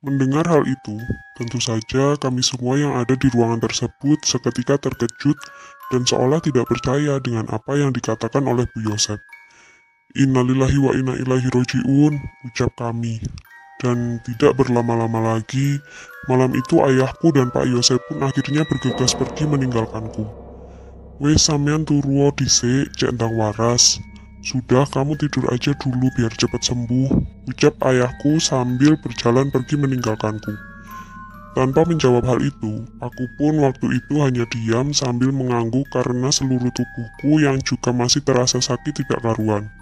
Mendengar hal itu, tentu saja kami semua yang ada di ruangan tersebut seketika terkejut dan seolah tidak percaya dengan apa yang dikatakan oleh Bu Yosep. Innalillahi wa inna ilaihi roji'un, ucap kami. Dan tidak berlama-lama lagi, malam itu ayahku dan Pak Yosep pun akhirnya bergegas pergi meninggalkanku. Wes sampean turu dhisik, cek ndang waras. Sudah, kamu tidur aja dulu biar cepat sembuh, ucap ayahku sambil berjalan pergi meninggalkanku. Tanpa menjawab hal itu, aku pun waktu itu hanya diam sambil mengangguk karena seluruh tubuhku yang juga masih terasa sakit tidak karuan.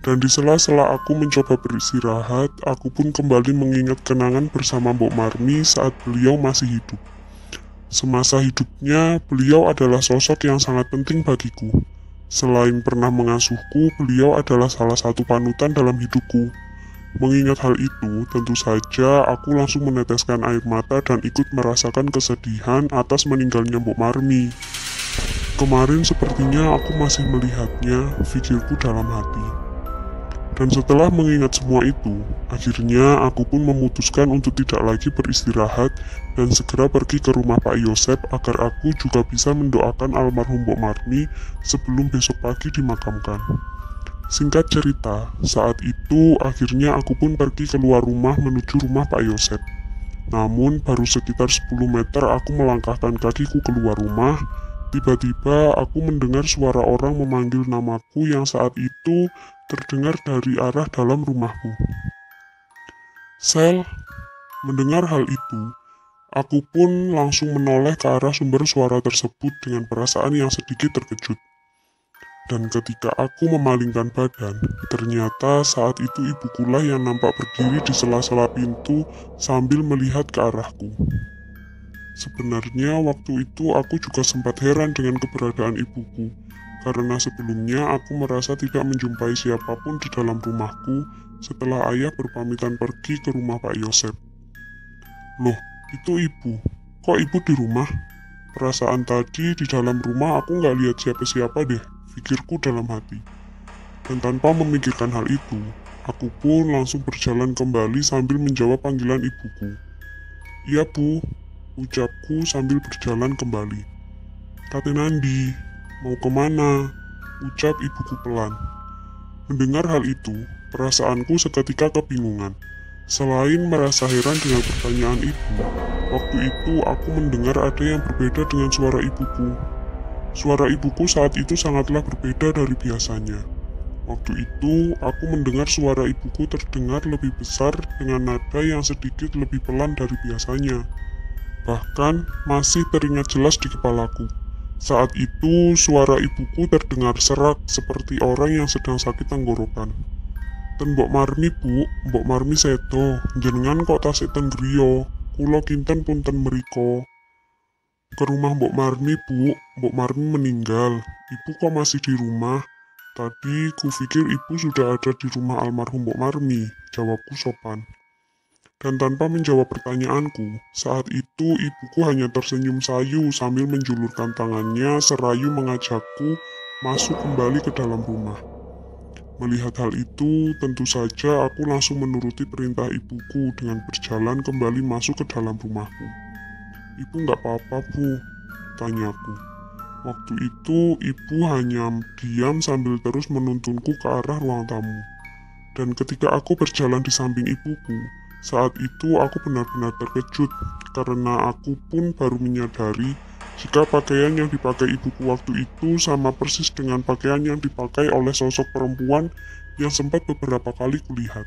Dan di sela-sela aku mencoba beristirahat, aku pun kembali mengingat kenangan bersama Mbok Marmi saat beliau masih hidup. Semasa hidupnya, beliau adalah sosok yang sangat penting bagiku. Selain pernah mengasuhku, beliau adalah salah satu panutan dalam hidupku. Mengingat hal itu, tentu saja aku langsung meneteskan air mata dan ikut merasakan kesedihan atas meninggalnya Mbok Marmi. Kemarin sepertinya aku masih melihatnya, pikirku dalam hati. Dan setelah mengingat semua itu, akhirnya aku pun memutuskan untuk tidak lagi beristirahat dan segera pergi ke rumah Pak Yosep agar aku juga bisa mendoakan almarhum Mbok Marmi sebelum besok pagi dimakamkan. Singkat cerita, saat itu akhirnya aku pun pergi keluar rumah menuju rumah Pak Yosep. Namun baru sekitar 10 meter aku melangkahkan kakiku keluar rumah, tiba-tiba aku mendengar suara orang memanggil namaku yang saat itu terdengar dari arah dalam rumahku. Sel, mendengar hal itu, aku pun langsung menoleh ke arah sumber suara tersebut dengan perasaan yang sedikit terkejut. Dan ketika aku memalingkan badan, ternyata saat itu ibukulah yang nampak berdiri di sela-sela pintu sambil melihat ke arahku. Sebenarnya waktu itu aku juga sempat heran dengan keberadaan ibuku, karena sebelumnya aku merasa tidak menjumpai siapapun di dalam rumahku setelah ayah berpamitan pergi ke rumah Pak Yosep. Loh, itu ibu. Kok ibu di rumah? Perasaan tadi di dalam rumah aku nggak lihat siapa-siapa deh, pikirku dalam hati. Dan tanpa memikirkan hal itu, aku pun langsung berjalan kembali sambil menjawab panggilan ibuku. Iya bu, ucapku sambil berjalan kembali. Kate Nandi, mau kemana? Ucap ibuku pelan. Mendengar hal itu, perasaanku seketika kebingungan. Selain merasa heran dengan pertanyaan ibu, waktu itu aku mendengar ada yang berbeda dengan suara ibuku. Suara ibuku saat itu sangatlah berbeda dari biasanya. Waktu itu, aku mendengar suara ibuku terdengar lebih besar dengan nada yang sedikit lebih pelan dari biasanya. Bahkan, masih teringat jelas di kepalaku. Saat itu, suara ibuku terdengar serak seperti orang yang sedang sakit tenggorokan. "Ten Mbok Marmi bu, Mbok Marmi sedo, jenengan kok tasik ten griya, kula kinten punten mriko. Ke rumah Mbok Marmi bu, Mbok Marmi meninggal, ibu kok masih di rumah? Tadi kupikir ibu sudah ada di rumah almarhum Mbok Marmi," jawabku sopan. Dan tanpa menjawab pertanyaanku, saat itu ibuku hanya tersenyum sayu sambil menjulurkan tangannya serayu mengajakku masuk kembali ke dalam rumah. Melihat hal itu, tentu saja aku langsung menuruti perintah ibuku dengan berjalan kembali masuk ke dalam rumahku. "Ibu nggak apa-apa bu?" tanyaku. Waktu itu ibu hanya diam sambil terus menuntunku ke arah ruang tamu. Dan ketika aku berjalan di samping ibuku, saat itu aku benar-benar terkejut karena aku pun baru menyadari jika pakaian yang dipakai ibuku waktu itu sama persis dengan pakaian yang dipakai oleh sosok perempuan yang sempat beberapa kali kulihat.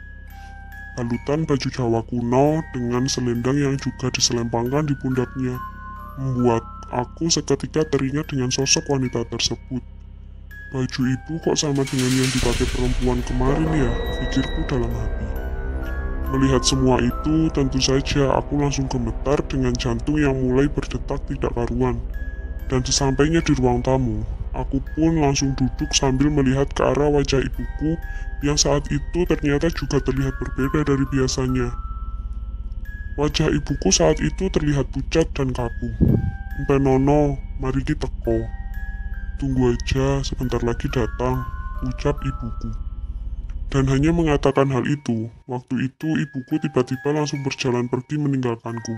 Balutan baju Jawa kuno dengan selendang yang juga diselempangkan di pundaknya, membuat aku seketika teringat dengan sosok wanita tersebut. Baju ibu kok sama dengan yang dipakai perempuan kemarin ya, pikirku dalam hati. Melihat semua itu, tentu saja aku langsung gemetar dengan jantung yang mulai berdetak tidak karuan. Dan sesampainya di ruang tamu, aku pun langsung duduk sambil melihat ke arah wajah ibuku yang saat itu ternyata juga terlihat berbeda dari biasanya. Wajah ibuku saat itu terlihat pucat dan kaku. "Empe nono, mari kita teko. Tunggu aja, sebentar lagi datang," ucap ibuku. dan hanya mengatakan hal itu. Waktu itu ibuku tiba-tiba langsung berjalan pergi meninggalkanku.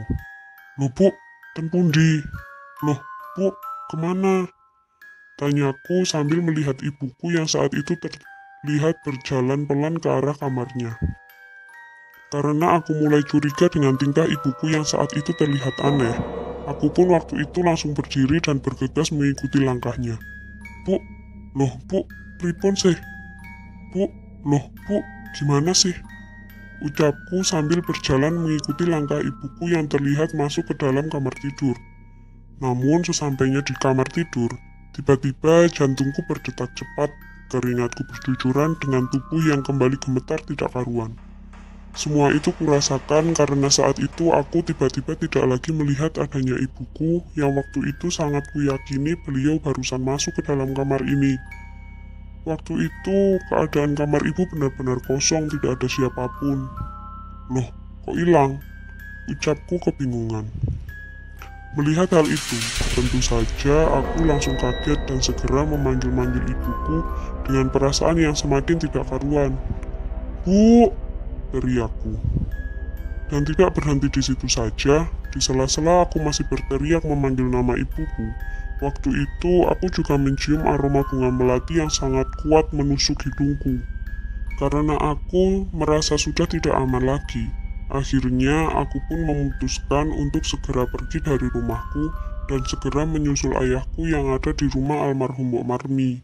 "Loh Bu, ten pundi?" "Loh Bu, kemana?" tanyaku sambil melihat ibuku yang saat itu terlihat berjalan pelan ke arah kamarnya. Karena aku mulai curiga dengan tingkah ibuku yang saat itu terlihat aneh, aku pun waktu itu langsung berdiri dan bergegas mengikuti langkahnya. "Bu, loh Bu, pripun sih? Bu, loh Bu, gimana sih?" ucapku sambil berjalan mengikuti langkah ibuku yang terlihat masuk ke dalam kamar tidur. Namun sesampainya di kamar tidur, tiba-tiba jantungku berdetak cepat, keringatku bercucuran dengan tubuh yang kembali gemetar tidak karuan. Semua itu kurasakan karena saat itu aku tiba-tiba tidak lagi melihat adanya ibuku yang waktu itu sangat kuyakini beliau barusan masuk ke dalam kamar ini. Waktu itu keadaan kamar ibu benar-benar kosong, tidak ada siapapun. "Loh, kok hilang?" ucapku kebingungan. Melihat hal itu, tentu saja aku langsung kaget dan segera memanggil-manggil ibuku dengan perasaan yang semakin tidak karuan. "Bu!" teriakku. Dan tidak berhenti di situ saja, di sela-sela aku masih berteriak memanggil nama ibuku. Waktu itu aku juga mencium aroma bunga melati yang sangat kuat menusuk hidungku. Karena aku merasa sudah tidak aman lagi, akhirnya aku pun memutuskan untuk segera pergi dari rumahku dan segera menyusul ayahku yang ada di rumah almarhum Mbok Marmi.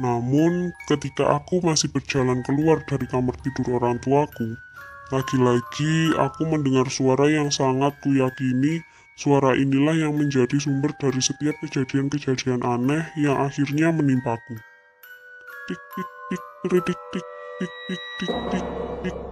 Namun, ketika aku masih berjalan keluar dari kamar tidur orang tuaku, lagi-lagi aku mendengar suara yang sangat kuyakini suara inilah yang menjadi sumber dari setiap kejadian-kejadian aneh yang akhirnya menimpaku. Tik tik tik tik tik tik tik tik tik tik.